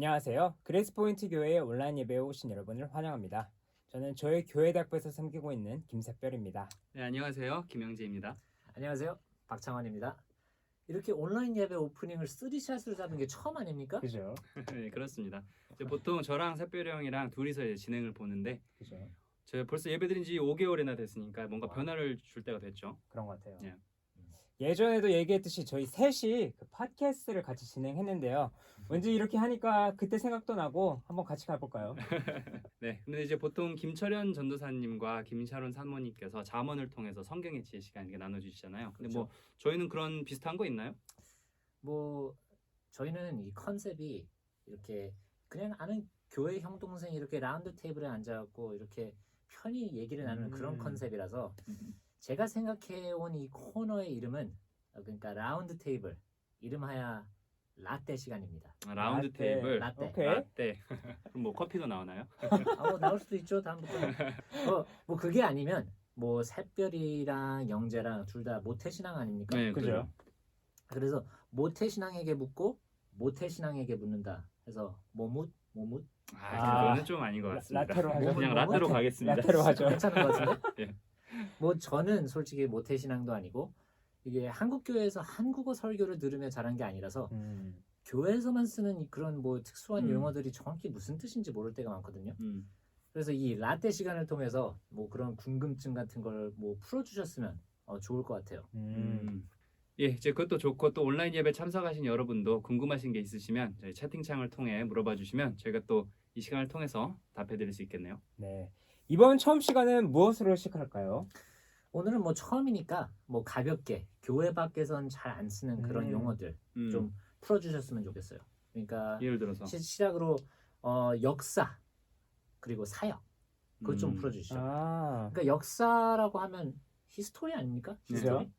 안녕하세요. 그레이스포인트 교회의 온라인 예배에 오신 여러분을 환영합니다. 저는 저희 교회 대학부에서 섬기고 있는 김석별입니다. 네, 안녕하세요. 김영재입니다. 안녕하세요. 박창환입니다. 이렇게 온라인 예배 오프닝을 3샷으로 잡은 게 처음 아닙니까? 그죠? 네, 그렇습니다. 이제 보통 저랑 샛별이 형이랑 둘이서 이제 진행을 보는데 그죠? 제가 벌써 예배드린 지 5개월이나 됐으니까 뭔가 와. 변화를 줄 때가 됐죠. 그런 것 같아요. 예. 예전에도 얘기했듯이 저희 셋이 그 팟캐스트를 같이 진행했는데요. 왠지 이렇게 하니까 그때 생각도 나고 한번 같이 가볼까요? 네, 근데 이제 보통 김철현 전도사님과 김샤론 사모님께서 잠언을 통해서 성경의 지혜 시간 이렇게 나눠주시잖아요. 근데 뭐 저희는 그런 비슷한 거 있나요? 뭐 저희는 이 컨셉이 이렇게 그냥 아는 교회 형 동생 이렇게 라운드 테이블에 앉아갖고 이렇게 편히 얘기를 나누는 그런 컨셉이라서 제가 생각해온 이 코너의 이름은 그러니까 라운드 테이블 이름하여 라떼 시간입니다. 아, 라운드 라떼. 테이블. 라떼. 오케이. 라떼. 그럼 뭐 커피도 나오나요? 뭐 나올 수도 있죠. 다음부터. 뭐 그게 아니면 뭐 샛별이랑 영재랑 둘 다 모태신앙 아닙니까? 네, 그죠? 그래서 모태신앙에게 묻고 모태신앙에게 묻는다 해서 모묻 아, 그거는 좀 아닌 것 같습니다. 라떼로 하죠. 그냥 뭐, 라떼로 뭐, 가겠습니다. 라떼로 하죠. 괜찮은 것 같은데? 예. 뭐 저는 솔직히 모태신앙도 아니고 이게 한국 교회에서 한국어 설교를 들으며 자란 게 아니라서 교회에서만 쓰는 그런 뭐 특수한 용어들이 정확히 무슨 뜻인지 모를 때가 많거든요. 그래서 이 라떼 시간을 통해서 뭐 그런 궁금증 같은 걸 뭐 풀어주셨으면 좋을 것 같아요. 예, 이제 그것도 좋고 또 온라인 예배 참석하신 여러분도 궁금하신 게 있으시면 저희 채팅창을 통해 물어봐 주시면 저희가 또 이 시간을 통해서 답해 드릴 수 있겠네요. 네. 이번 처음 시간은 무엇으로 시작할까요? 오늘은 뭐 처음이니까 뭐 가볍게 교회 밖에선 잘 안 쓰는 그런 용어들 좀 풀어주셨으면 좋겠어요. 그러니까 예를 들어서 시작으로 역사 그리고 사역 그것 좀 풀어주시죠. 그러니까 역사라고 하면 히스토리 아닙니까? 히스토리.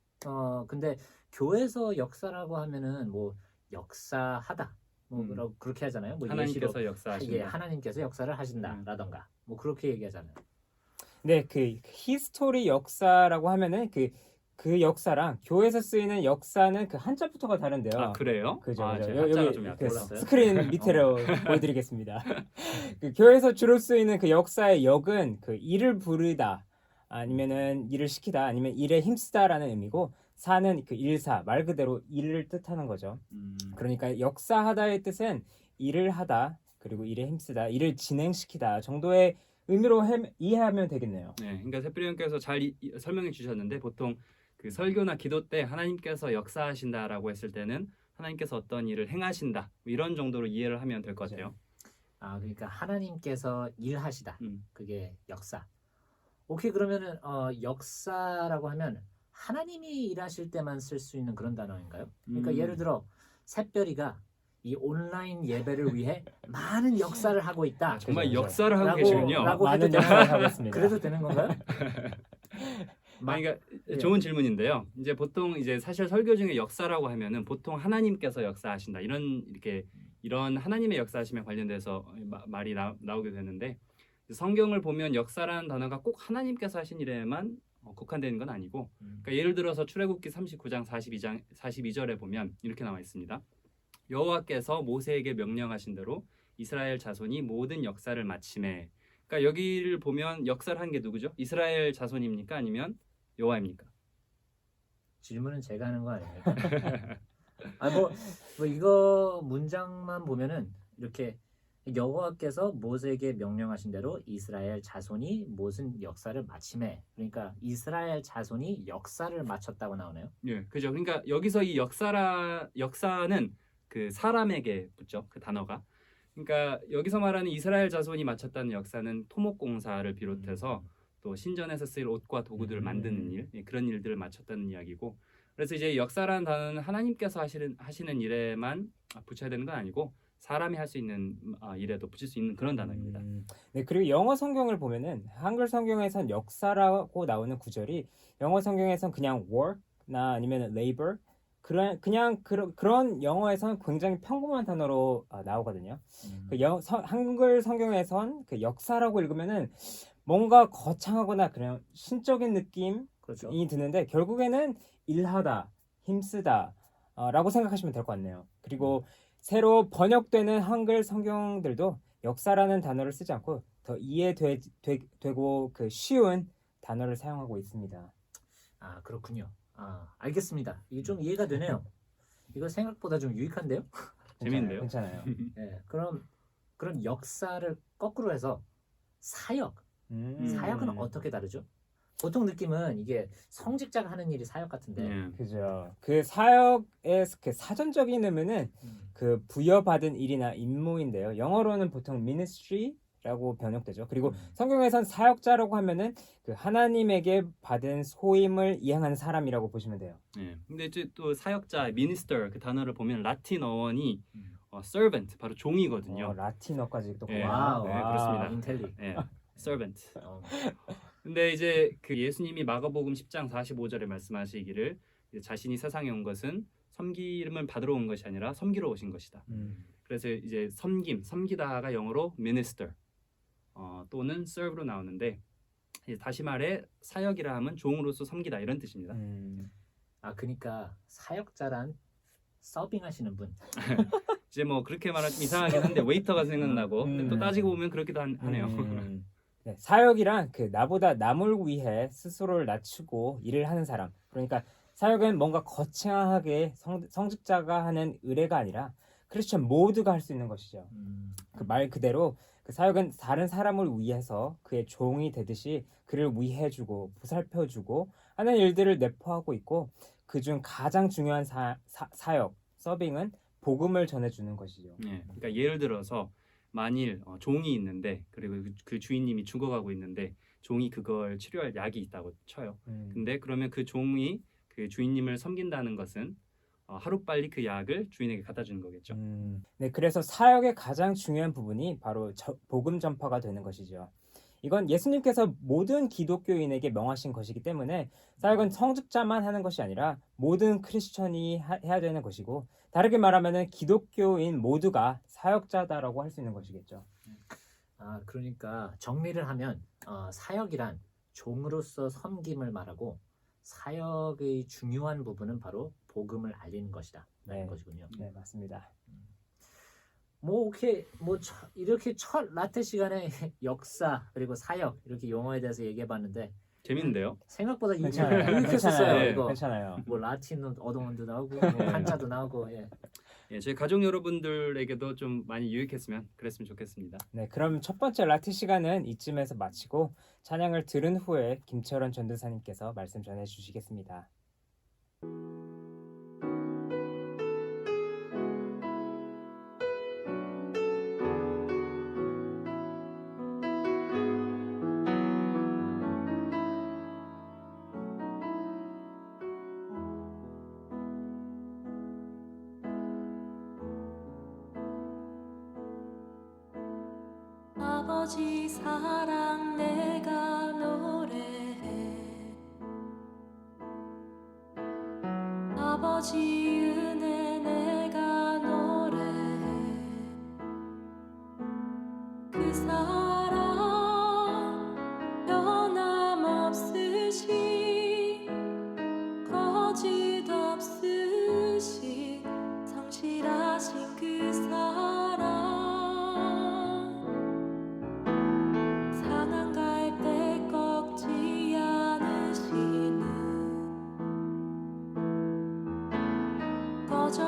근데 교회에서 역사라고 하면은 뭐 역사하다 뭐 그렇게 하잖아요. 뭐 하나님께서 예시로 역사하신다. 하나님께서 역사를 하신다라던가 뭐 그렇게 얘기하잖아요. 네, 그 히스토리 역사라고 하면은 그 역사랑 교회에서 쓰이는 역사는 그 한자부터가 다른데요. 아, 그래요? 그죠, 아, 그죠. 제가 한자가 여기 좀 그 약해서. 스크린 밑으로 보여드리겠습니다. 그 교회에서 주로 쓰이는 그 역사의 역은 그 일을 부르다 아니면은 일을 시키다 아니면 일에 힘쓰다라는 의미고 사는 그 일사 말 그대로 일을 뜻하는 거죠. 그러니까 역사하다의 뜻은 일을 하다 그리고 일에 힘쓰다 일을 진행시키다 정도의 의미로 이해하면 되겠네요. 네, 그러니까 새뿌리 형께서 잘 설명해 주셨는데 보통 그 설교나 기도 때 하나님께서 역사하신다라고 했을 때는 하나님께서 어떤 일을 행하신다 뭐 이런 정도로 이해를 하면 될 것 같아요. 아 그러니까 하나님께서 일하시다. 그게 역사. 오케이 그러면은 역사라고 하면 하나님이 일하실 때만 쓸 수 있는 그런 단어인가요? 그러니까 예를 들어 샛별이가 이 온라인 예배를 위해 많은 역사를 하고 있다. 정말 그죠. 역사를 하고 계시군요. 라고 해도 많은 되나요? 역사를 하고 있습니다. 그래도 되는 건가요? 그러니까 예. 좋은 질문인데요. 이제 보통 이제 사실 설교 중에 역사라고 하면은 보통 하나님께서 역사하신다 이런 하나님의 역사하심에 관련돼서 말이 나오게 되는데 성경을 보면 역사라는 단어가 꼭 하나님께서 하신 일에만 국한되는 건 아니고 그러니까 예를 들어서 출애굽기 39장 42절에 보면 이렇게 나와 있습니다. 여호와께서 모세에게 명령하신 대로 이스라엘 자손이 모든 역사를 마치매. 그러니까 여기를 보면 역사를 한 게 누구죠? 이스라엘 자손입니까? 아니면 여호와입니까? 질문은 제가 하는 거 아닙니까? 뭐 이거 문장만 보면은 이렇게 여호와께서 모세에게 명령하신 대로 이스라엘 자손이 모든 역사를 마치매. 그러니까 이스라엘 자손이 역사를 마쳤다고 나오네요. 예, 그죠. 그러니까 여기서 이 역사는 그 사람에게 붙죠. 그 단어가. 그러니까 여기서 말하는 이스라엘 자손이 마쳤다는 역사는 토목공사를 비롯해서 또 신전에서 쓰일 옷과 도구들을 만드는 일, 그런 일들을 마쳤다는 이야기고. 그래서 이제 역사라는 단어는 하나님께서 하시는 일에만 붙여야 되는 건 아니고 사람이 할 수 있는 일에도 붙일 수 있는 그런 단어입니다. 네, 그리고 영어 성경을 보면은 한글 성경에선 역사라고 나오는 구절이 영어 성경에선 그냥 work나 아니면 labor 그런 영어에선 굉장히 평범한 단어로 나오거든요. 한글 성경에선 그 역사라고 읽으면은 뭔가 거창하거나 그냥 신적인 느낌이 그렇죠. 드는데 결국에는 일하다, 힘쓰다 라고 생각하시면 될 것 같네요. 그리고 새로 번역되는 한글 성경들도 역사라는 단어를 쓰지 않고 더 이해되고 그 쉬운 단어를 사용하고 있습니다. 아 그렇군요. 아 알겠습니다. 이게 좀 이해가 되네요. 이거 생각보다 좀 유익한데요? 재밌는데요? 괜찮아요. 네, 그럼 그런 역사를 거꾸로 해서 사역. 음. 사역은 어떻게 다르죠? 보통 느낌은 이게 성직자가 하는 일이 사역 같은데. 예. 그죠. 그 사역의 그 사전적인 의미는 그 부여받은 일이나 임무인데요. 영어로는 보통 ministry라고 번역되죠. 그리고 성경에선 사역자라고 하면은 그 하나님에게 받은 소임을 이행하는 사람이라고 보시면 돼요. 예. 근데 이제 또 사역자, minister 그 단어를 보면 라틴 어원이 음. servant 바로 종이거든요. 라틴어까지 또 예. 와우, 네, 와, 그렇습니다. 인텔리. 예. servant. 어, 근데 이제 그 예수님이 마가복음 10장 45절에 말씀하시기를 이제 자신이 세상에 온 것은 섬김을 받으러 온 것이 아니라 섬기러 오신 것이다. 그래서 이제 섬기다가 영어로 minister 또는 serve로 나오는데 이제 다시 말해 사역이라 하면 종으로서 섬기다 이런 뜻입니다. 아 그러니까 사역자란 서빙하시는 분. 이제 뭐 그렇게 말하면 좀 이상하긴 한데 웨이터가 생각나고 근데 또 따지고 보면 그렇기도 하네요. 네, 사역이란 그 나보다 남을 위해 스스로를 낮추고 일을 하는 사람. 그러니까 사역은 뭔가 거창하게 성직자가 하는 의뢰가 아니라 크리스천 모두가 할 수 있는 것이죠. 그 말 그대로 그 사역은 다른 사람을 위해서 그의 종이 되듯이 그를 위해주고 보살펴주고 하는 일들을 내포하고 있고 그중 가장 중요한 사역, 서빙은 복음을 전해주는 것이죠. 예, 그러니까 예를 들어서 만일 종이 있는데 그리고 그 주인님이 죽어가고 있는데 종이 그걸 치료할 약이 있다고 쳐요. 근데 그러면 그 종이 그 주인님을 섬긴다는 것은 하루빨리 그 약을 주인에게 갖다 주는 거겠죠. 네, 그래서 사역의 가장 중요한 부분이 바로 복음 전파가 되는 것이죠. 이건 예수님께서 모든 기독교인에게 명하신 것이기 때문에 사역은 성직자만 하는 것이 아니라 모든 크리스천이 해야 되는 것이고 다르게 말하면은 기독교인 모두가 사역자다라고 할 수 있는 것이겠죠. 아 그러니까 정리를 하면 사역이란 종으로서 섬김을 말하고 사역의 중요한 부분은 바로 복음을 알리는 것이다. 라는 네. 것이군요. 네, 맞습니다. 뭐 오케이 이렇게 첫 라떼 시간에 역사 그리고 사역 이렇게 용어에 대해서 얘기해봤는데 재밌는데요? 생각보다 괜찮아요. 유익했었어요. 네. 이거 괜찮아요. 뭐 라틴 어동원도 나오고 뭐 네. 한자도 나오고 예. 예, 저희 가족 여러분들에게도 좀 많이 유익했으면 그랬으면 좋겠습니다. 네, 그럼 첫 번째 라틴 시간은 이쯤에서 마치고 찬양을 들은 후에 김철원 전도사님께서 말씀 전해 주시겠습니다. 아버지 사랑 내가 노래해 아버지 은혜 내가 노래해 그 사랑 변함없으시 거짓 없으시 성실하신 그 사랑 상한갈 때 꺾지 않으시는 거저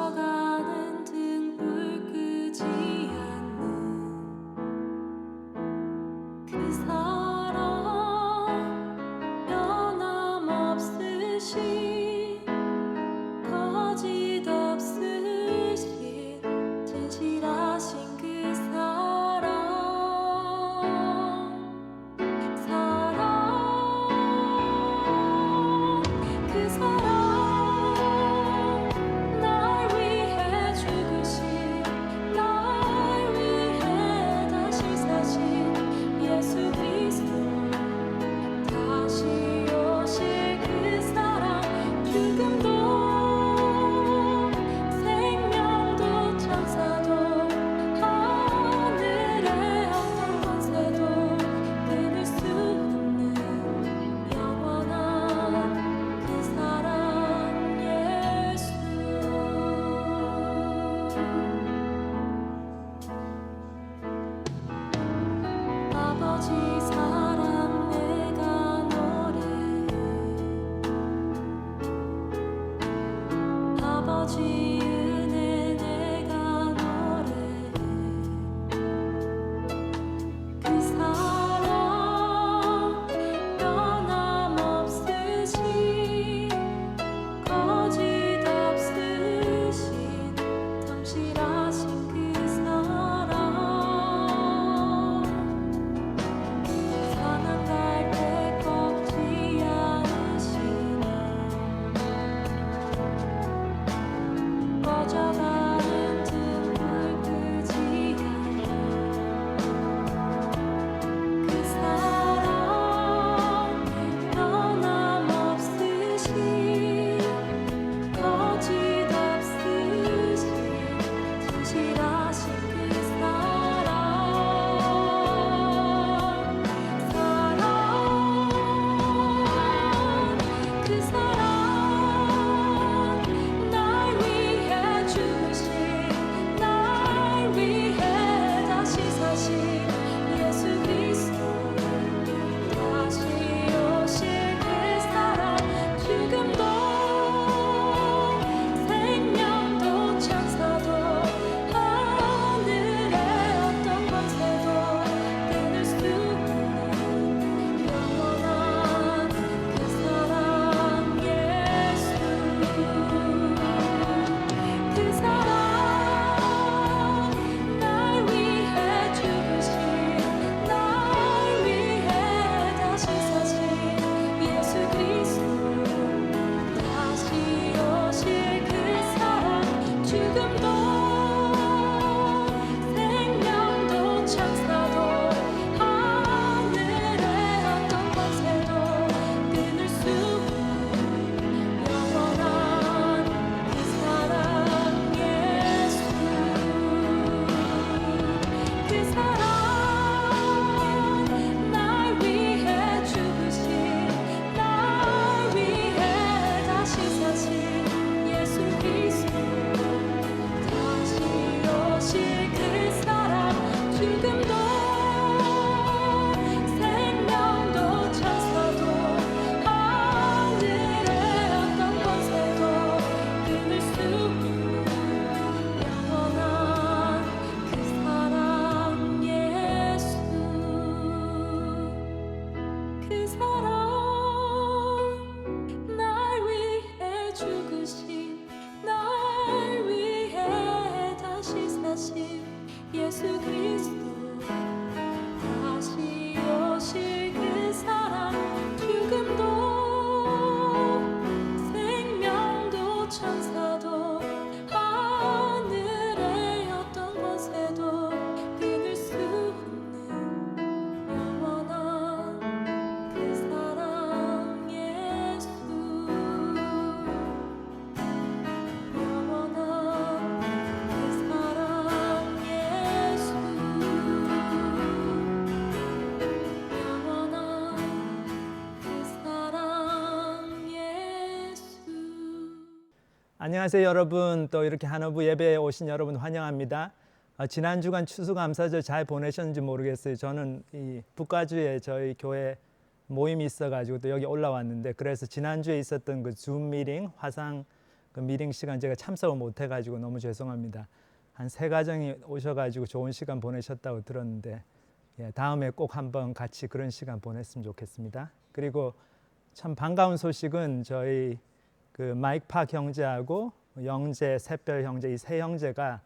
안녕하세요 여러분. 또 이렇게 한어부 예배에 오신 여러분 환영합니다. 지난 주간 추수감사절 잘 보내셨는지 모르겠어요. 저는 이 북가주에 저희 교회 모임이 있어가지고 또 여기 올라왔는데, 그래서 지난주에 있었던 그 줌 미팅, 화상 그 미팅 시간 제가 참석을 못해가지고 너무 죄송합니다. 한 3가정이 오셔가지고 좋은 시간 보내셨다고 들었는데, 다음에 꼭 한번 같이 그런 시간 보냈으면 좋겠습니다. 그리고 참 반가운 소식은 저희 그 마이크 팍 형제하고 영재, 샛별 형제, 이 세 형제가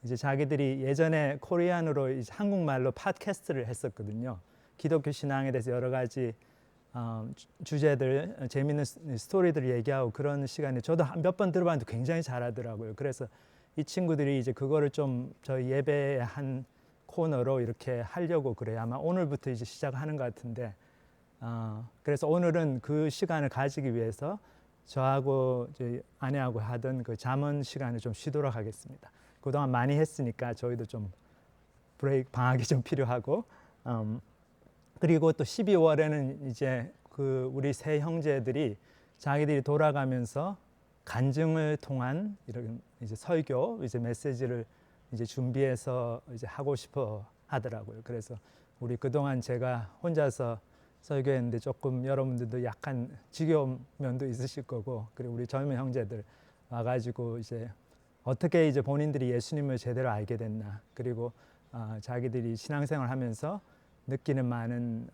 이제 자기들이 예전에 코리안으로 이제 한국말로 팟캐스트를 했었거든요. 기독교 신앙에 대해서 여러 가지 주제들, 재미있는 스토리들을 얘기하고 그런 시간에 저도 몇 번 들어봤는데 굉장히 잘하더라고요. 그래서 이 친구들이 이제 그거를 좀 저희 예배의 한 코너로 이렇게 하려고 그래요. 아마 오늘부터 이제 시작하는 것 같은데, 그래서 오늘은 그 시간을 가지기 위해서 저하고 저희 아내하고 하던 그 잠언 시간을 좀 쉬도록 하겠습니다. 그동안 많이 했으니까 저희도 좀 브레이크, 방학이 좀 필요하고, 그리고 또 12월에는 이제 그 우리 세 형제들이 자기들이 돌아가면서 간증을 통한 이런 이제 설교, 이제 메시지를 이제 준비해서 이제 하고 싶어 하더라고요. 그래서 우리 그동안 제가 혼자서 설교했는데 조금 여러분들도 약간 지겨운 면도 있으실 거고, 그리고 우리 젊은 형제들 와가지고 이제 어떻게 이제 본인들이 예수님을 제대로 알게 됐나, 그리고 자기들이 신앙생활 하면서 느끼는 많은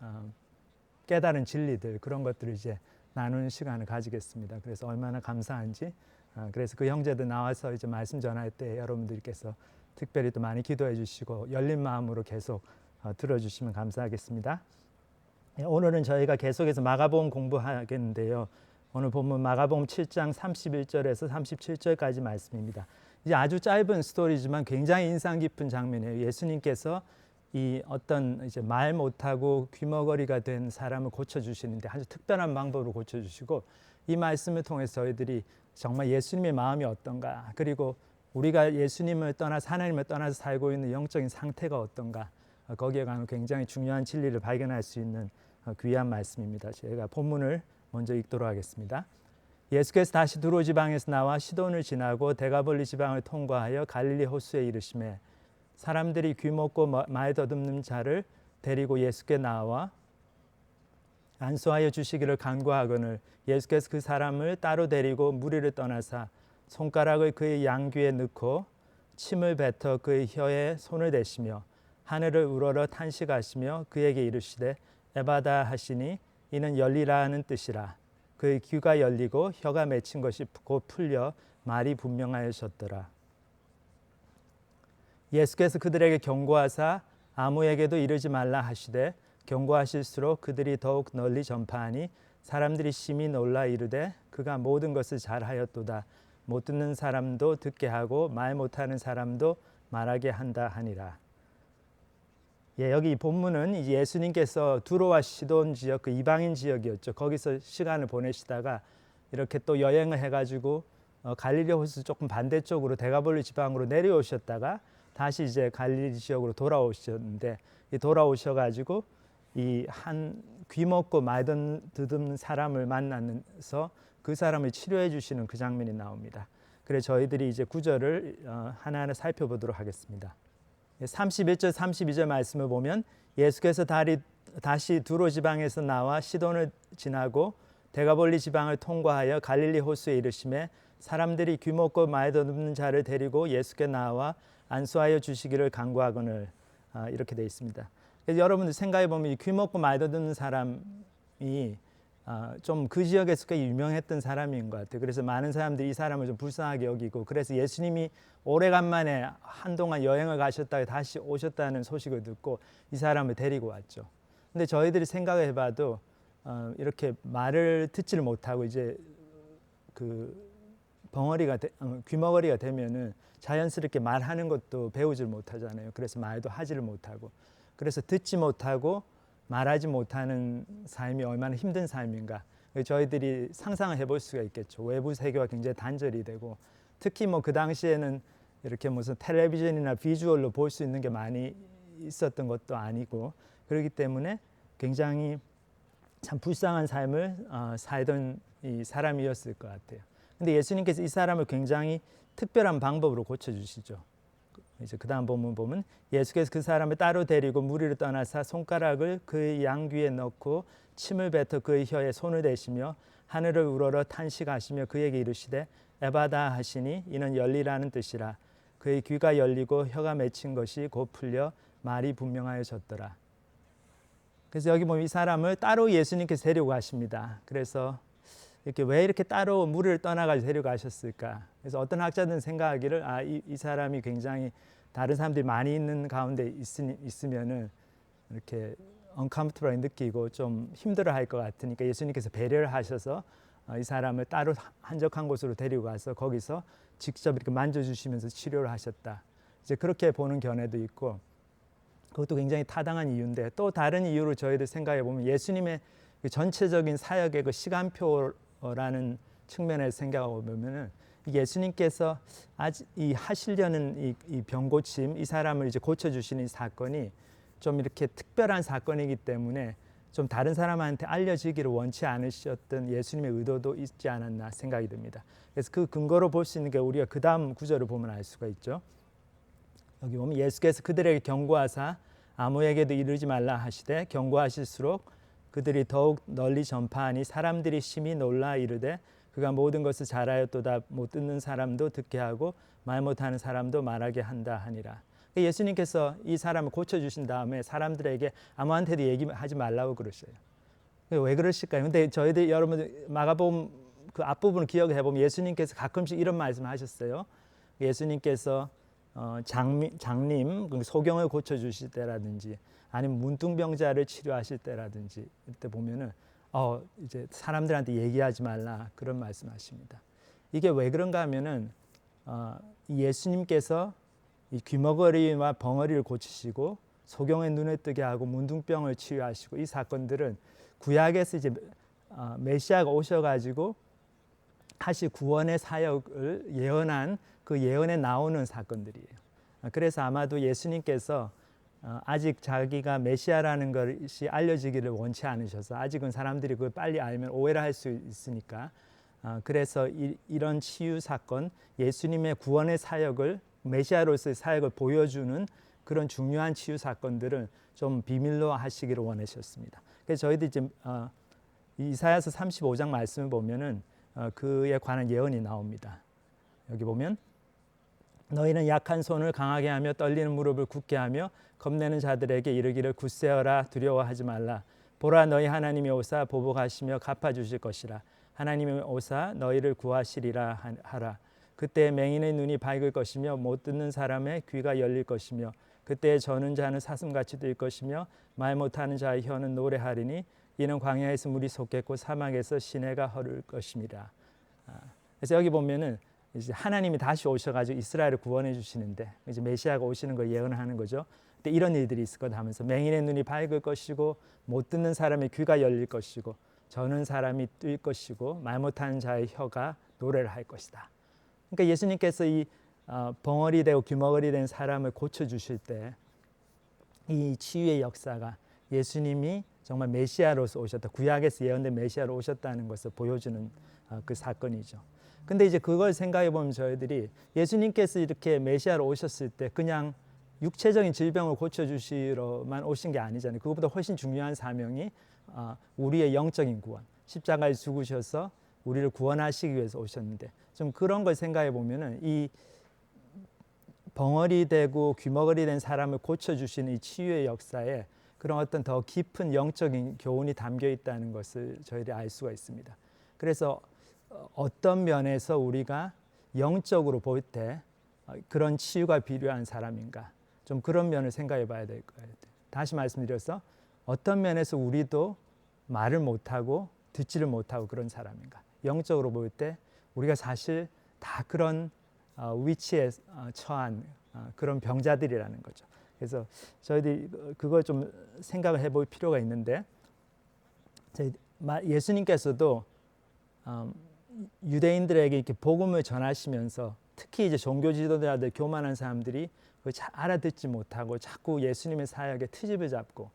깨달은 진리들, 그런 것들을 이제 나누는 시간을 가지겠습니다. 그래서 얼마나 감사한지, 그래서 그 형제들 나와서 이제 말씀 전할 때 여러분들께서 특별히 또 많이 기도해 주시고 열린 마음으로 계속 들어주시면 감사하겠습니다. 오늘은 저희가 계속해서 마가복음 공부하겠는데요. 오늘 본문 마가복음 7장 31절에서 37절까지 말씀입니다. 이제 아주 짧은 스토리지만 굉장히 인상 깊은 장면이에요. 예수님께서 이 어떤 이제 말 못하고 귀머거리가 된 사람을 고쳐주시는데 아주 특별한 방법으로 고쳐주시고, 이 말씀을 통해서 저희들이 정말 예수님의 마음이 어떤가, 그리고 우리가 예수님을 떠나서 하나님을 떠나서 살고 있는 영적인 상태가 어떤가, 거기에 관한 굉장히 중요한 진리를 발견할 수 있는 귀한 말씀입니다. 제가 본문을 먼저 읽도록 하겠습니다. 예수께서 다시 두로 지방에서 나와 시돈을 지나고 데가볼리 지방을 통과하여 갈릴리 호수에 이르시매 사람들이 귀먹고 말 더듬는 자를 데리고 예수께 나와 안수하여 주시기를 간구하거늘 예수께서 그 사람을 따로 데리고 무리를 떠나사 손가락을 그의 양귀에 넣고 침을 뱉어 그의 혀에 손을 대시며 하늘을 우러러 탄식하시며 그에게 이르시되 에바다 하시니 이는 열리라 하는 뜻이라. 그의 귀가 열리고 혀가 맺힌 것이 곧 풀려 말이 분명하여졌더라. 예수께서 그들에게 경고하사 아무에게도 이르지 말라 하시되 경고하실수록 그들이 더욱 널리 전파하니 사람들이 심히 놀라 이르되 그가 모든 것을 잘하였도다. 못 듣는 사람도 듣게 하고 말 못하는 사람도 말하게 한다 하니라. 여기 이 본문은 이제 예수님께서 두로와 시돈 지역, 그 이방인 지역이었죠. 거기서 시간을 보내시다가 이렇게 또 여행을 해가지고 갈릴리 호수 조금 반대쪽으로 데가볼리 지방으로 내려오셨다가 다시 이제 갈릴리 지역으로 돌아오셨는데, 이 돌아오셔가지고 이 한 귀먹고 말 더듬는 사람을 만나서 그 사람을 치료해 주시는 그 장면이 나옵니다. 그래서 저희들이 이제 구절을 하나하나 살펴보도록 하겠습니다. 31절 32절 말씀을 보면 예수께서 다시 두로 지방에서 나와 시돈을 지나고 데가볼리 지방을 통과하여 갈릴리 호수에 이르시매 사람들이 귀먹고 말 더듬는 자를 데리고 예수께 나와 안수하여 주시기를 간구하거늘, 이렇게 되어 있습니다. 그래서 여러분들 생각해 보면 이 귀먹고 말 더듬는 사람이 좀 그 지역에서 꽤 유명했던 사람인 것 같아요. 그래서 많은 사람들이 이 사람을 좀 불쌍하게 여기고, 그래서 예수님이 오래간만에 한동안 여행을 가셨다가 다시 오셨다는 소식을 듣고 이 사람을 데리고 왔죠. 근데 저희들이 생각을 해봐도 이렇게 말을 듣지를 못하고 이제 그 귀머거리가 되면은 자연스럽게 말하는 것도 배우질 못하잖아요. 그래서 말도 하지를 못하고, 그래서 듣지 못하고 말하지 못하는 삶이 얼마나 힘든 삶인가, 저희들이 상상을 해볼 수가 있겠죠. 외부 세계와 굉장히 단절이 되고, 특히 뭐 그 당시에는 이렇게 무슨 텔레비전이나 비주얼로 볼 수 있는 게 많이 있었던 것도 아니고, 그렇기 때문에 굉장히 참 불쌍한 삶을 살던 이 사람이었을 것 같아요. 근데 예수님께서 이 사람을 굉장히 특별한 방법으로 고쳐주시죠. 이제 그 다음 보면 예수께서 그 사람을 따로 데리고 무리를 떠나사 손가락을 그의 양귀에 넣고 침을 뱉어 그의 혀에 손을 대시며 하늘을 우러러 탄식하시며 그에게 이르시되 에바다 하시니 이는 열리라는 뜻이라. 그의 귀가 열리고 혀가 맺힌 것이 곧 풀려 말이 분명하여졌더라. 그래서 여기 보면 이 사람을 따로 예수님께서 데려가십니다. 그래서 이렇게 왜 이렇게 따로 무리를 떠나가지고 데려가셨을까? 그래서 어떤 학자들은 생각하기를 이 사람이 굉장히 다른 사람들이 많이 있는 가운데 있으면은 이렇게 uncomfortable하게 느끼고 좀 힘들어할 것 같으니까 예수님께서 배려를 하셔서 이 사람을 따로 한적한 곳으로 데리고 가서 거기서 직접 이렇게 만져주시면서 치료를 하셨다. 이제 그렇게 보는 견해도 있고, 그것도 굉장히 타당한 이유인데, 또 다른 이유로 저희들 생각해 보면 예수님의 그 전체적인 사역의 그 시간표라는 측면에서 생각해 보면은 예수님께서 아직 이 하시려는 이 병고침, 이 사람을 이제 고쳐주시는 이 사건이 좀 이렇게 특별한 사건이기 때문에 좀 다른 사람한테 알려지기를 원치 않으셨던 예수님의 의도도 있지 않았나 생각이 듭니다. 그래서 그 근거로 볼 수 있는 게 우리가 그 다음 구절을 보면 알 수가 있죠. 여기 보면 예수께서 그들에게 경고하사 아무에게도 이르지 말라 하시되 경고하실수록 그들이 더욱 널리 전파하니 사람들이 심히 놀라 이르되 그가 모든 것을 잘하였도다. 못 듣는 사람도 듣게 하고 말 못하는 사람도 말하게 한다 하니라. 예수님께서 이 사람을 고쳐주신 다음에 사람들에게 아무한테도 얘기하지 말라고 그러셔요. 왜 그러실까요? 근데 저희들 여러분 마가복음 그 앞부분을 기억해 보면 예수님께서 가끔씩 이런 말씀을 하셨어요. 예수님께서 장님 소경을 고쳐주실 때라든지 아니면 문둥병자를 치료하실 때라든지 이때 보면은 이제 사람들한테 얘기하지 말라 그런 말씀하십니다. 이게 왜 그런가 하면은 예수님께서 이 귀머거리와 벙어리를 고치시고 소경의 눈을 뜨게 하고 문둥병을 치유하시고 이 사건들은 구약에서 이제 메시아가 오셔가지고 하실 구원의 사역을 예언한 그 예언에 나오는 사건들이에요. 그래서 아마도 예수님께서 아직 자기가 메시아라는 것이 알려지기를 원치 않으셔서 아직은 사람들이 그걸 빨리 알면 오해를 할 수 있으니까 그래서 이런 치유 사건, 예수님의 구원의 사역을 메시아로서의 사역을 보여주는 그런 중요한 치유 사건들은 좀 비밀로 하시기를 원하셨습니다. 그래서 저희도 이제 이사야서 35장 말씀을 보면은 그에 관한 예언이 나옵니다. 여기 보면 너희는 약한 손을 강하게 하며 떨리는 무릎을 굳게 하며 겁내는 자들에게 이르기를 굳세어라 두려워하지 말라. 보라 너희 하나님이 오사 보복하시며 갚아주실 것이라. 하나님이 오사 너희를 구하시리라 하라. 그때 맹인의 눈이 밝을 것이며 못 듣는 사람의 귀가 열릴 것이며 그때 저는 자는 사슴같이 될 것이며 말 못하는 자의 혀는 노래하리니 이는 광야에서 물이 솟겠고 사막에서 시내가 흐를 것입니다. 그래서 여기 보면은 이제 하나님이 다시 오셔가지고 이스라엘을 구원해 주시는데 이제 메시아가 오시는 걸 예언하는 거죠. 근데 이런 일들이 있을 거다 하면서 맹인의 눈이 밝을 것이고 못 듣는 사람의 귀가 열릴 것이고 저는 사람이 뛸 것이고 말 못하는 자의 혀가 노래를 할 것이다. 그러니까 예수님께서 이 벙어리 되고 귀머거리 된 사람을 고쳐 주실 때 이 치유의 역사가 예수님이 정말 메시아로서 오셨다. 구약에서 예언된 메시아로 오셨다는 것을 보여주는 그 사건이죠. 근데 이제 그걸 생각해 보면 저희들이 예수님께서 이렇게 메시아로 오셨을 때 그냥 육체적인 질병을 고쳐주시러만 오신 게 아니잖아요. 그것보다 훨씬 중요한 사명이 우리의 영적인 구원, 십자가에 죽으셔서 우리를 구원하시기 위해서 오셨는데 좀 그런 걸 생각해 보면은 이 벙어리 되고 귀머거리 된 사람을 고쳐주시는 이 치유의 역사에 그런 어떤 더 깊은 영적인 교훈이 담겨 있다는 것을 저희들이 알 수가 있습니다. 그래서 어떤 면에서 우리가 영적으로 볼 때 그런 치유가 필요한 사람인가 좀 그런 면을 생각해 봐야 될 거예요. 다시 말씀드려서 어떤 면에서 우리도 말을 못하고 듣지를 못하고 그런 사람인가. 영적으로 볼 때 우리가 사실 다 그런 위치에 처한 그런 병자들이라는 거죠. 그래서 저희들이 그걸 좀 생각을 해볼 필요가 있는데 예수님께서도 유대인들에게 이렇게 복음을 전하시면서 특히 이제 종교 지도자들 교만한 사람들이 그걸 잘 알아듣지 못하고 자꾸 예수님의 사역에 트집을 잡고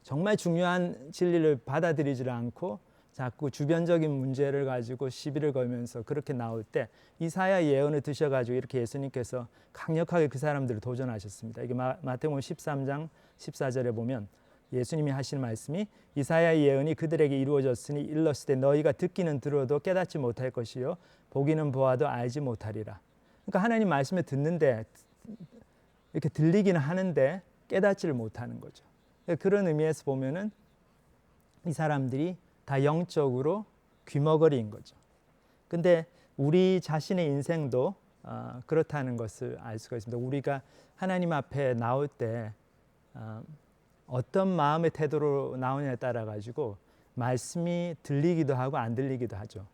정말 중요한 진리를 받아들이지 않고 자꾸 주변적인 문제를 가지고 시비를 걸면서 그렇게 나올 때 이사야 예언을 드셔가지고 이렇게 예수님께서 강력하게 그 사람들을 도전하셨습니다. 이게 마태복음 13장 14절에 보면 예수님이 하시는 말씀이 이사야 예언이 그들에게 이루어졌으니 일렀을 때 너희가 듣기는 들어도 깨닫지 못할 것이요 보기는 보아도 알지 못하리라. 그러니까 하나님 말씀을 듣는데 이렇게 들리기는 하는데 깨닫지를 못하는 거죠. 그런 의미에서 보면은 이 사람들이 다 영적으로 귀머거리인 거죠. 근데 우리 자신의 인생도 그렇다는 것을 알 수가 있습니다. 우리가 하나님 앞에 나올 때 어떤 마음의 태도로 나오냐에 따라 가지고 말씀이 들리기도 하고 안 들리기도 하죠.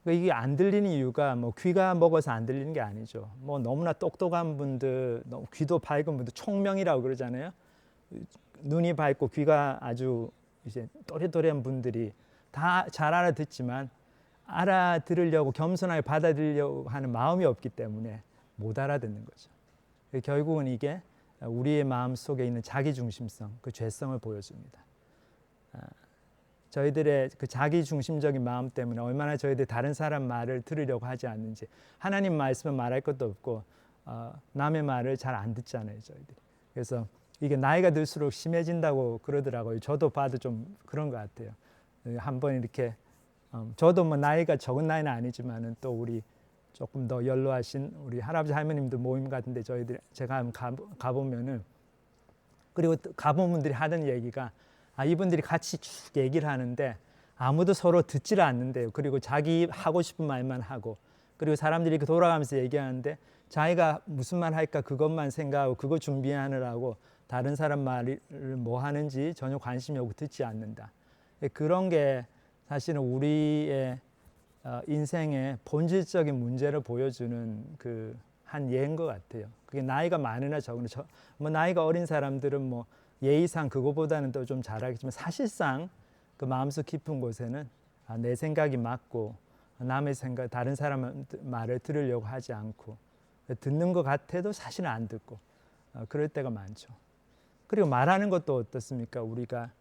그러니까 이게 안 들리는 이유가 뭐 귀가 먹어서 안 들리는 게 아니죠. 뭐 너무나 똑똑한 분들, 귀도 밝은 분들, 총명이라고 그러잖아요. 눈이 밝고 귀가 아주 이제 또래또래한 분들이 다 잘 알아듣지만 알아들으려고 겸손하게 받아들이려고 하는 마음이 없기 때문에 못 알아듣는 거죠. 결국은 이게 우리의 마음 속에 있는 자기중심성, 그 죄성을 보여줍니다. 저희들의 그 자기중심적인 마음 때문에 얼마나 저희들이 다른 사람 말을 들으려고 하지 않는지, 하나님 말씀은 말할 것도 없고 남의 말을 잘 안 듣잖아요, 저희들이. 그래서 이게 나이가 들수록 심해진다고 그러더라고요. 저도 봐도 좀 그런 것 같아요. 한번 이렇게 저도 뭐 나이가 적은 나이는 아니지만은 또 우리 조금 더 연로하신 우리 할아버지 할머님들 모임 같은데 제가 한번 가보면은, 그리고 가본 분들이 하던 얘기가 이분들이 같이 쭉 얘기를 하는데 아무도 서로 듣지를 않는데요. 그리고 자기 하고 싶은 말만 하고, 그리고 사람들이 이렇게 돌아가면서 얘기하는데 자기가 무슨 말 할까 그것만 생각하고 그거 준비하느라고 다른 사람 말을 뭐 하는지 전혀 관심이 없고 듣지 않는다. 그런 게 사실은 우리의 인생의 본질적인 문제를 보여주는 그 한 예인 것 같아요. 그게 나이가 많으나 적으나, 뭐 나이가 어린 사람들은 뭐 예의상 그거보다는 또 좀 잘하겠지만 사실상 그 마음속 깊은 곳에는 내 생각이 맞고 남의 생각, 다른 사람 말을 들으려고 하지 않고 듣는 것 같아도 사실은 안 듣고 그럴 때가 많죠. 그리고 말하는 것도 어떻습니까? 우리가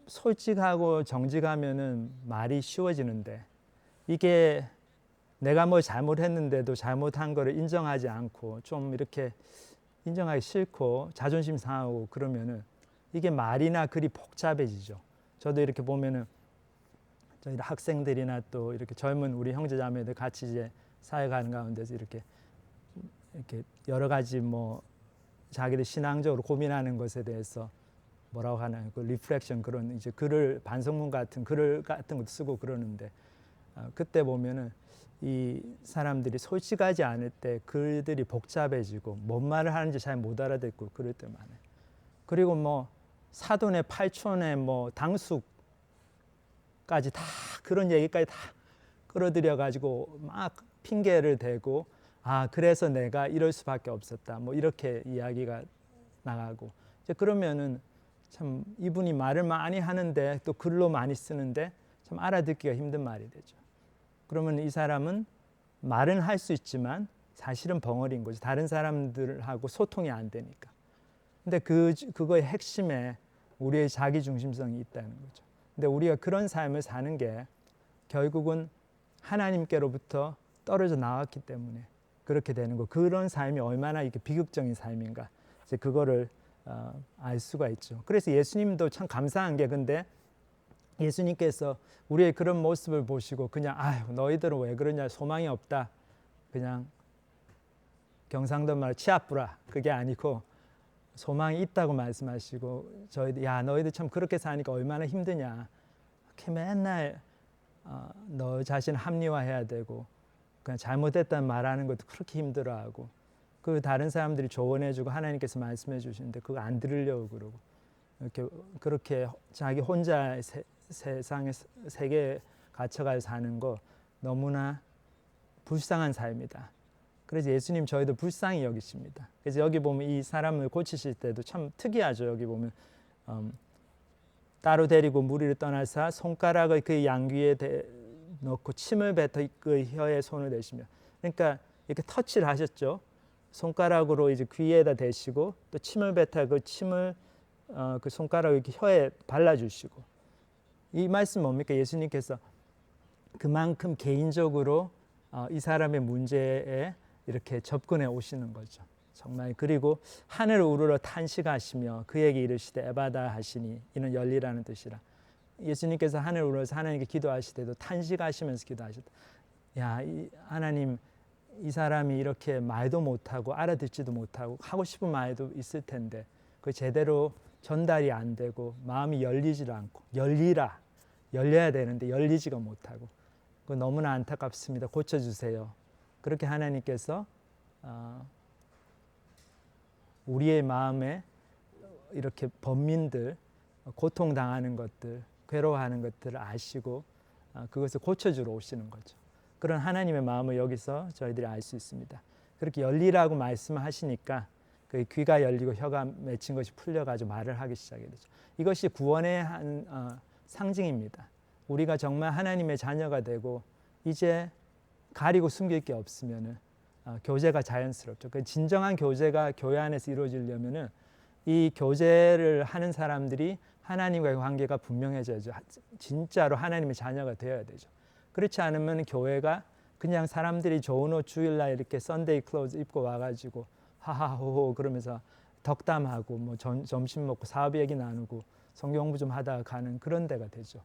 솔직하고 정직하면은 말이 쉬워지는데, 이게 내가 뭘 잘못했는데도 잘못한 거를 인정하지 않고 좀 이렇게 인정하기 싫고 자존심 상하고 그러면은 이게 말이나 글이 복잡해지죠. 저도 이렇게 보면은 저희 학생들이나 또 이렇게 젊은 우리 형제자매들 같이 이제 사회가는 가운데서 이렇게 여러 가지 뭐 자기들 신앙적으로 고민하는 것에 대해서 뭐라고 하나요? 그 리플렉션, 그런 이제 글을, 반성문 같은 글을 같은 것도 쓰고 그러는데 그때 보면은 이 사람들이 솔직하지 않을 때 글들이 복잡해지고 뭔 말을 하는지 잘 못 알아듣고 그럴 때 많아요. 그리고 뭐 사돈의 팔촌의 뭐 당숙까지 다 그런 얘기까지 다 끌어들여 가지고 막 핑계를 대고 그래서 내가 이럴 수밖에 없었다, 뭐 이렇게 이야기가 나가고, 이제 그러면은 참 이분이 말을 많이 하는데 또 글로 많이 쓰는데 참 알아듣기가 힘든 말이 되죠. 그러면 이 사람은 말은 할 수 있지만 사실은 벙어리인 거죠. 다른 사람들하고 소통이 안 되니까. 근데 그거의 핵심에 우리의 자기중심성이 있다는 거죠. 근데 우리가 그런 삶을 사는 게 결국은 하나님께로부터 떨어져 나왔기 때문에 그렇게 되는 거. 그런 삶이 얼마나 이렇게 비극적인 삶인가, 이제 그거를 알 수가 있죠. 그래서 예수님도 참 감사한 게, 근데 예수님께서 우리의 그런 모습을 보시고 그냥 너희들은 왜 그러냐, 소망이 없다, 그냥 경상도 말로 치아뿌라, 그게 아니고 소망이 있다고 말씀하시고, 저희들 너희들 참 그렇게 사니까 얼마나 힘드냐, 이렇게 맨날 너 자신 합리화해야 되고 그냥 잘못됐다는 말하는 것도 그렇게 힘들어하고, 그 다른 사람들이 조언해주고 하나님께서 말씀해 주시는데 그거 안 들으려고 그러고, 그렇게 자기 혼자 세상의 세계에 갇혀가 사는 거 너무나 불쌍한 삶이다. 그래서 예수님 저희도 불쌍히 여기십니다. 그래서 여기 보면 이 사람을 고치실 때도 참 특이하죠. 여기 보면 따로 데리고 무리를 떠나사 손가락을 그 양귀에 넣고 침을 뱉어 그 혀에 손을 대시며, 그러니까 이렇게 터치를 하셨죠. 손가락으로 이제 귀에다 대시고 또 침을 뱉어 그 침을 그 손가락을 이렇게 혀에 발라주시고, 이 말씀 뭡니까? 예수님께서 그만큼 개인적으로 이 사람의 문제에 이렇게 접근해 오시는 거죠. 정말. 그리고 하늘 우러러 탄식하시며 그에게 이르시되 에바다 하시니 이는 열리라는 뜻이라. 예수님께서 하늘 우러러서 하나님께 기도하시되 도 탄식하시면서 기도하셨다. 야, 하나님, 이 사람이 이렇게 말도 못하고 알아듣지도 못하고 하고 싶은 말도 있을 텐데 그 제대로 전달이 안 되고 마음이 열리지도 않고 열려야 되는데 열리지가 못하고 그 너무나 안타깝습니다. 고쳐주세요. 그렇게 하나님께서 우리의 마음에 이렇게 범민들 고통당하는 것들 괴로워하는 것들을 아시고 그것을 고쳐주러 오시는 거죠. 그런 하나님의 마음을 여기서 저희들이 알 수 있습니다. 그렇게 열리라고 말씀하시니까 그 귀가 열리고 혀가 맺힌 것이 풀려가지고 말을 하기 시작하게 되죠. 이것이 구원의 한 상징입니다. 우리가 정말 하나님의 자녀가 되고 이제 가리고 숨길 게 없으면은 교제가 자연스럽죠. 그 진정한 교제가 교회 안에서 이루어지려면은 이 교제를 하는 사람들이 하나님과의 관계가 분명해져야죠. 진짜로 하나님의 자녀가 되어야 되죠. 그렇지 않으면 교회가 그냥 사람들이 좋은 옷 주일날 이렇게 썬데이 클로즈 입고 와가지고 하하호호 그러면서 덕담하고 뭐 점심 먹고 사업 얘기 나누고 성경 공부 좀 하다가 가는 그런 데가 되죠.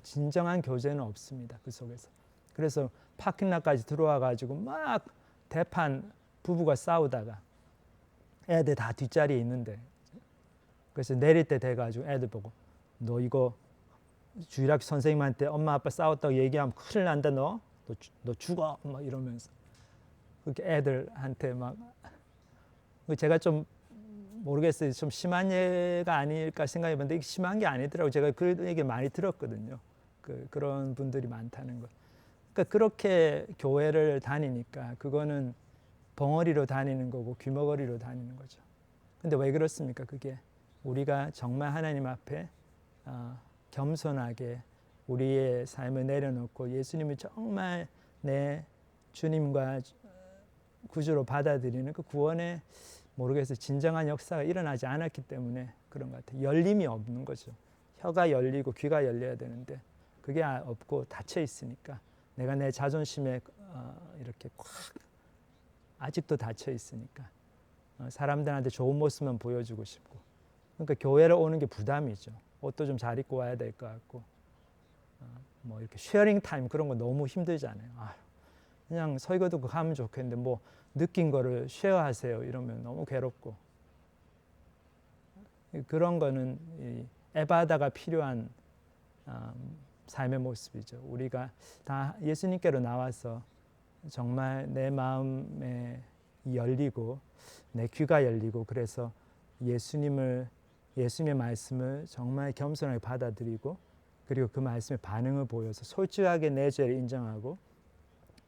진정한 교제는 없습니다. 그 속에서. 그래서 파킹락까지 들어와가지고 막 대판 부부가 싸우다가 애들 다 뒷자리에 있는데 그래서 내릴 때 돼가지고 애들 보고 너 이거 주일학교 선생님한테 엄마 아빠 싸웠다고 얘기하면 큰일 난다 너 죽어 막 이러면서 그렇게 애들한테 막 제가 좀 모르겠어요. 좀 심한 예가 아닐까 생각해봤는데 이게 심한 게 아니더라고요. 제가 그 얘기를 많이 들었거든요. 그런 분들이 많다는 거. 그러니까 그렇게 교회를 다니니까 그거는 벙어리로 다니는 거고 귀머거리로 다니는 거죠. 근데 왜 그렇습니까? 그게 우리가 정말 하나님 앞에 겸손하게 우리의 삶을 내려놓고 예수님을 정말 내 주님과 구주로 받아들이는 그 구원의 모르겠어요. 진정한 역사가 일어나지 않았기 때문에 그런 것 같아요. 열림이 없는 거죠. 혀가 열리고 귀가 열려야 되는데 그게 없고 닫혀 있으니까 내가 내 자존심에 이렇게 꽉 아직도 닫혀 있으니까 사람들한테 좋은 모습만 보여주고 싶고 그러니까 교회를 오는 게 부담이죠. 옷도 좀 잘 입고 와야 될 것 같고 뭐 이렇게 쉐어링 타임 그런 거 너무 힘들잖아요. 그냥 설교 듣고 가면 좋겠는데 뭐 느낀 거를 쉐어하세요 이러면 너무 괴롭고 그런 거는 이 에바다가 필요한 삶의 모습이죠. 우리가 다 예수님께로 나와서 정말 내 마음에 열리고 내 귀가 열리고 그래서 예수님의 말씀을 정말 겸손하게 받아들이고 그리고 그 말씀에 반응을 보여서 솔직하게 내 죄를 인정하고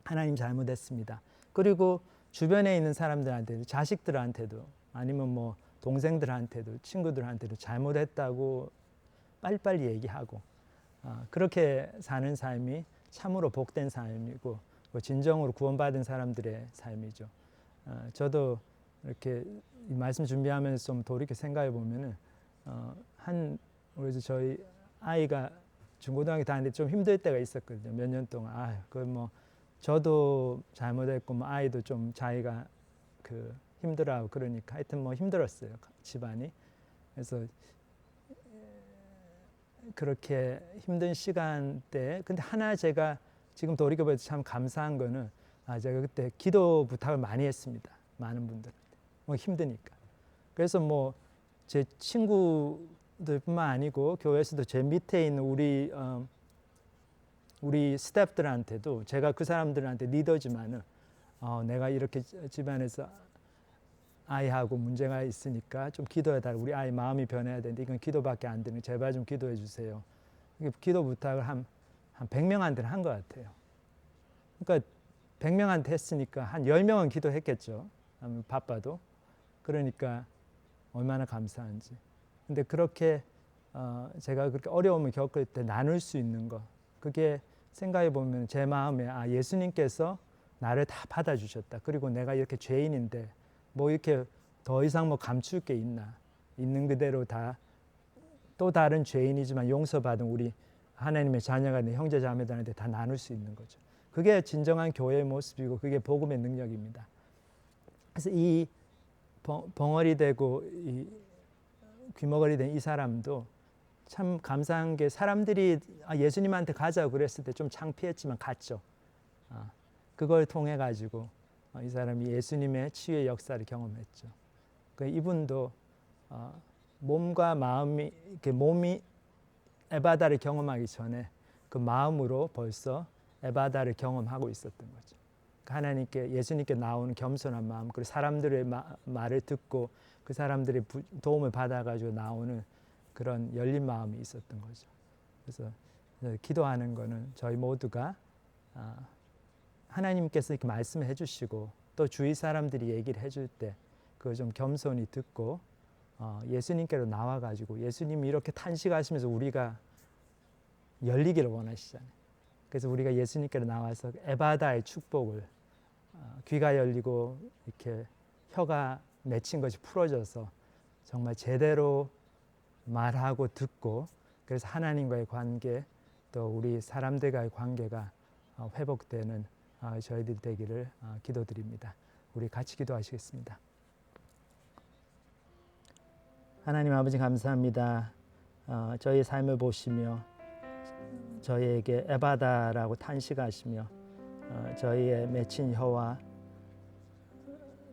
하나님 잘못했습니다. 그리고 주변에 있는 사람들한테도 자식들한테도 아니면 뭐 동생들한테도 친구들한테도 잘못했다고 빨리빨리 얘기하고 그렇게 사는 삶이 참으로 복된 삶이고 진정으로 구원받은 사람들의 삶이죠. 저도 이렇게 이 말씀 준비하면서 좀 돌이켜 생각해 보면은 그래서 저희 아이가 중고등학교 다니는데 좀 힘들 때가 있었거든요. 몇 년 동안 저도 잘못했고 뭐 아이도 좀 자기가 힘들어하고 그러니까 하여튼 뭐 힘들었어요. 집안이. 그래서 그렇게 힘든 시간대에 근데 하나 제가 지금 돌이켜봐서 참 감사한 거는 제가 그때 기도 부탁을 많이 했습니다. 많은 분들한테. 뭐 힘드니까. 그래서 뭐 제 친구들뿐만 아니고 교회에서도 제 밑에 있는 우리 스태프들한테도 제가 그 사람들한테 리더지만은 내가 이렇게 집안에서 아이하고 문제가 있으니까 좀 기도해달라. 우리 아이 마음이 변해야 되는데 이건 기도밖에 안 되는 제발 좀 기도해 주세요. 기도 부탁을 한 100명한테는 한 것 같아요. 그러니까 100명한테 했으니까 한 10명은 기도했겠죠. 바빠도. 그러니까 얼마나 감사한지. 근데 그렇게 제가 그렇게 어려움을 겪을 때 나눌 수 있는 거 그게 생각해 보면 제 마음에 예수님께서 나를 다 받아주셨다. 그리고 내가 이렇게 죄인인데 뭐 이렇게 더 이상 뭐 감출 게 있나? 있는 그대로 다 또 다른 죄인이지만 용서받은 우리 하나님의 자녀가 된 형제 자매들한테 다 나눌 수 있는 거죠. 그게 진정한 교회의 모습이고 그게 복음의 능력입니다. 그래서 이 벙어리 되고 이 귀머거리 된 이 사람도 참 감사한 게 사람들이 예수님한테 가자고 그랬을 때 좀 창피했지만 갔죠. 그걸 통해 가지고 이 사람이 예수님의 치유의 역사를 경험했죠. 그 이분도 몸과 마음이 이렇게 몸이 에바다를 경험하기 전에 그 마음으로 벌써 에바다를 경험하고 있었던 거죠. 하나님께 예수님께 나오는 겸손한 마음, 그리고 사람들의 말을 듣고 그 사람들의 도움을 받아가지고 나오는 그런 열린 마음이 있었던 거죠. 그래서 기도하는 거는 저희 모두가 하나님께서 이렇게 말씀을 해주시고 또 주위 사람들이 얘기를 해줄 때 그걸 좀 겸손히 듣고 예수님께로 나와가지고 예수님이 이렇게 탄식하시면서 우리가 열리기를 원하시잖아요. 그래서 우리가 예수님께로 나와서 에바다의 축복을 귀가 열리고 이렇게 혀가 맺힌 것이 풀어져서 정말 제대로 말하고 듣고 그래서 하나님과의 관계 또 우리 사람들과의 관계가 회복되는 저희들 되기를 기도드립니다. 우리 같이 기도하시겠습니다. 하나님 아버지 감사합니다. 저희의 삶을 보시며 저희에게 에바다라고 탄식하시며 저희의 맺힌 혀와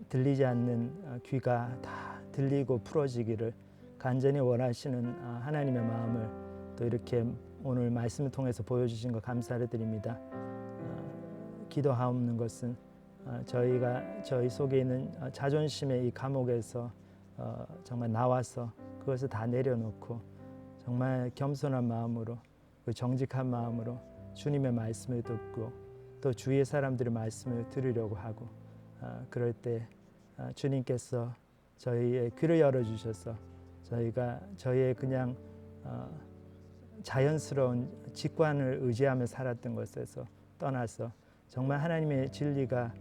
들리지 않는 귀가 다 들리고 풀어지기를 간절히 원하시는 하나님의 마음을 또 이렇게 오늘 말씀을 통해서 보여주신 것 감사를 드립니다. 기도하옵는 것은 저희 속에 있는 자존심의 이 감옥에서 정말 나와서 그것을 다 내려놓고 정말 겸손한 마음으로 그 정직한 마음으로 주님의 말씀을 듣고 또 주위의 사람들의 말씀을 들으려고 하고 그럴 때 주님께서 저희의 귀를 열어주셔서 저희가 저희의 그냥 자연스러운 직관을 의지하며 살았던 것에서 떠나서 정말 하나님의 진리가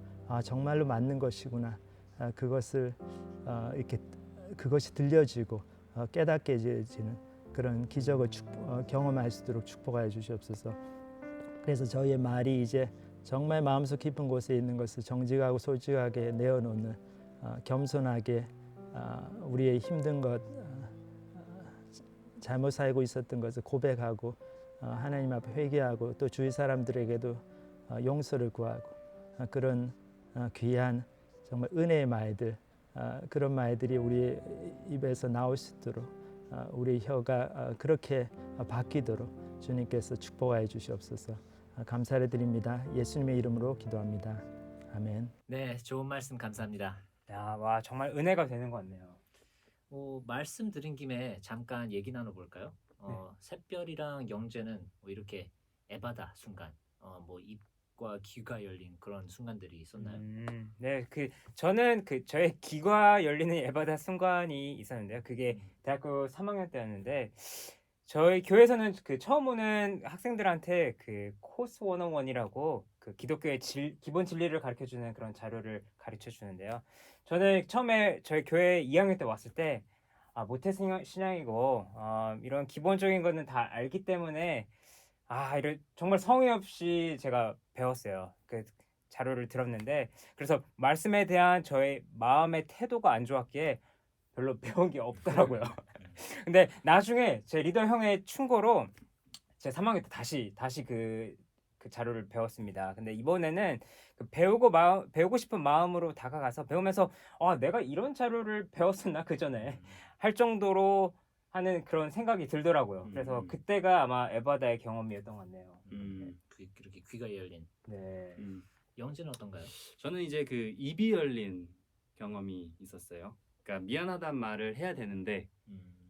정말로 맞는 것이구나 그것을 이렇게 그것이 들려지고 깨닫게 해지는 그런 기적을 경험할 수 있도록 축복하여 주시옵소서. 그래서 저희의 말이 이제 정말 마음속 깊은 곳에 있는 것을 정직하고 솔직하게 내어놓는 겸손하게 우리의 힘든 것 잘못 살고 있었던 것을 고백하고 하나님 앞에 회개하고 또 주위 사람들에게도 용서를 구하고 그런 귀한 정말 은혜의 말들 그런 말들이 우리 입에서 나올 수 있도록 우리 혀가 그렇게 바뀌도록 주님께서 축복하여 주시옵소서. 감사를 드립니다. 예수님의 이름으로 기도합니다. 아멘. 네, 좋은 말씀 감사합니다. 와 정말 은혜가 되는 것 같네요. 말씀 드린 김에 잠깐 얘기 나눠볼까요? 샛별이랑 영재는 뭐 이렇게 에바다 순간, 뭐 입과 귀가 열린 그런 순간들이 있었나요? 네, 저는 저의 귀가 열리는 에바다 순간이 있었는데요. 그게 대학교 3학년 때였는데 저희 교회에서는 처음 오는 학생들한테 코스 101이라고 기독교의 기본 진리를 가르쳐주는 그런 자료를 가르쳐 주는데요. 저는 처음에 저희 교회 2학년 때 왔을 때 모태 신앙이고 이런 기본적인 거는 다 알기 때문에 이런 정말 성의 없이 제가 배웠어요. 자료를 들었는데 그래서 말씀에 대한 저의 마음의 태도가 안 좋았기에 별로 배운 게 없더라고요. 근데 나중에 제 리더 형의 충고로 제 3학년 때 다시 그 자료를 배웠습니다. 근데 이번에는 배우고 싶은 마음으로 다가가서 배우면서 내가 이런 자료를 배웠었나 그 전에 할 정도로 하는 그런 생각이 들더라고요. 그래서 그때가 아마 에바다의 경험이었던 것 같네요. 그렇게 귀가 열린. 네. 영재는 어떤가요? 저는 이제 입이 열린 경험이 있었어요. 그러니까 미안하단 말을 해야 되는데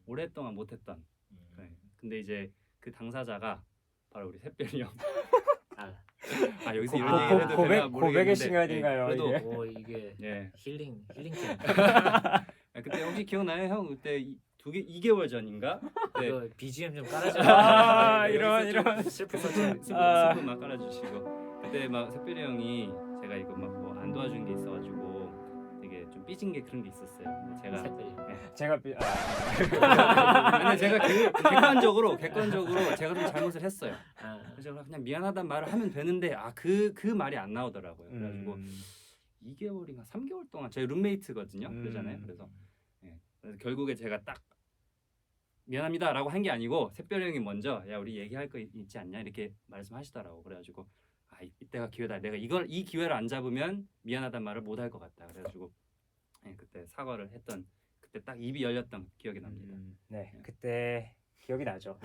오랫동안 못했던. 네. 근데 이제 그 당사자가 바로 우리 샛별이 형. 여기서 이런 얘기를 해도 되나 모르겠는데 고백의 시간인가요? 그래도 이게 예. 힐링 캠. 그때 혹시 기억나요, 형? 그때 2개월 전인가? 네. 이거 BGM 좀 깔아줘요. 이런 슬픈 것좀 슬픈 막 깔아주시고 그때 막 샛별이 형이 제가 이거 막 뭐 안 도와준 게 있어가지고 되게 좀 삐진 게 그런 게 있었어요. 근데 제가 색깔이. 제가 아니 제가 객관적으로 제가 좀 잘못을 했어요. 아, 그래서 제가 그냥 미안하다는 말을 하면 되는데 그 말이 안 나오더라고요. 그래가지고 2개월인가 3개월 동안 저희 룸메이트거든요. 그러잖아요. 그래서 결국에 제가 딱 미안합니다라고 한 게 아니고 샛별이 형이 먼저 야 우리 얘기할 거 있지 않냐 이렇게 말씀하시더라고. 그래가지고 이때가 기회다. 내가 이 기회를 안 잡으면 미안하다는 말을 못 할 것 같다. 그래가지고 그때 사과를 했던 그때 딱 입이 열렸던 기억이 납니다. 네, 그때 기억이 나죠.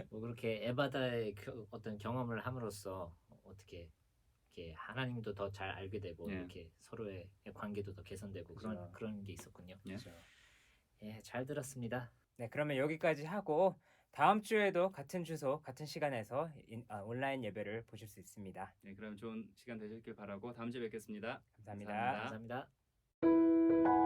뭐 그렇게 에바다의 어떤 경험을 함으로써 어떻게 이렇게 하나님도 더 잘 알게 되고 예. 이렇게 서로의 관계도 더 개선되고 그죠. 그런 게 있었군요. 예. 예, 잘 들었습니다. 네, 그러면 여기까지 하고 다음 주에도 같은 주소, 같은 시간에서 온라인 예배를 보실 수 있습니다. 네, 그럼 좋은 시간 되셨길 바라고 다음 주에 뵙겠습니다. 감사합니다. 감사합니다. 감사합니다.